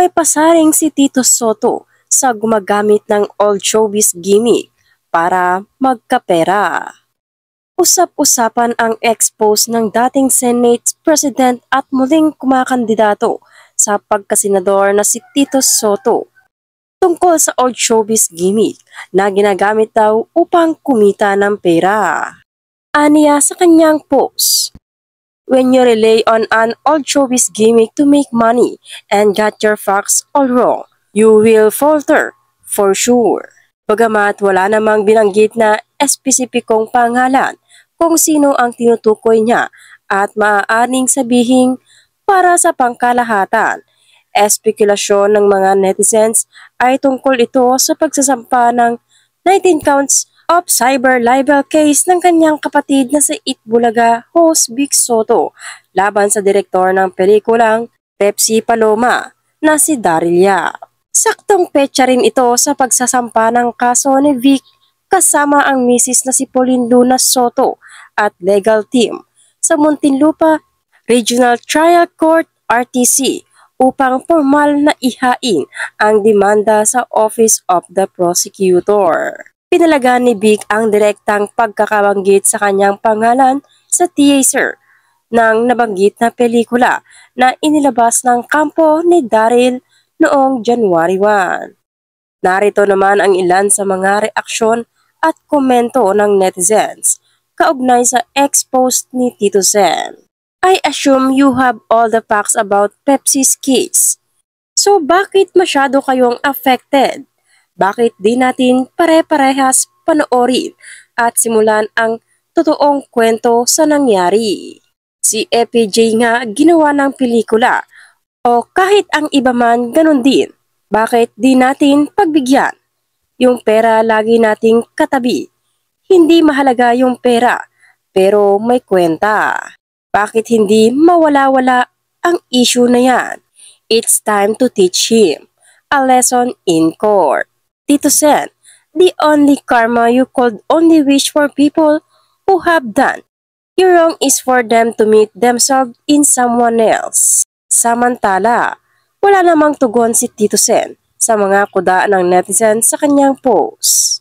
May pasaring si Tito Soto sa gumagamit ng old showbiz gimmick para magkapera. Usap-usapan ang expose ng dating Senate President at muling kumakandidato sa pagkasenador na si Tito Soto tungkol sa old showbiz gimmick na ginagamit daw upang kumita ng pera. Aniya sa kanyang post, "When you rely on an old showbiz gimmick to make money and got your facts all wrong, you will falter for sure." Bagamat wala namang binanggit na espesipikong pangalan kung sino ang tinutukoy niya at maaaring sabihing para sa pangkalahatan, espekulasyon ng mga netizens ay tungkol ito sa pagsasampa ng 19 counts of cyber libel case ng kanyang kapatid na si Itbulaga host Vic Soto laban sa direktor ng pelikulang Pepsi Paloma na si Daryl Yap. Saktong petsa rin ito sa pagsasampa ng kaso ni Vic kasama ang misis na si Pauline Luna Soto at legal team sa Muntinlupa Regional Trial Court RTC upang formal na ihain ang demanda sa Office of the Prosecutor. Pinalagaan ni Vic ang direktang pagkakabanggit sa kanyang pangalan sa teaser ng nabanggit na pelikula na inilabas ng kampo ni Daryl noong January 1. Narito naman ang ilan sa mga reaksyon at komento ng netizens kaugnay sa ex-post ni Tito Sen. "I assume you have all the facts about Pepsi's case. So bakit masyado kayong affected? Bakit di natin pare-parehas panoorin at simulan ang totoong kwento sa nangyari? Si FPJ nga ginawa ng pelikula o kahit ang iba man ganun din. Bakit di natin pagbigyan? Yung pera lagi nating katabi. Hindi mahalaga yung pera pero may kwenta. Bakit hindi mawala-wala ang issue na yan? It's time to teach him a lesson in court." Tito Sen, the only karma you could only wish for people who have done you wrong is for them to meet themselves in someone else. Samantala, wala namang tugon si Tito Sen sa mga kuda ng netizen sa kanyang post.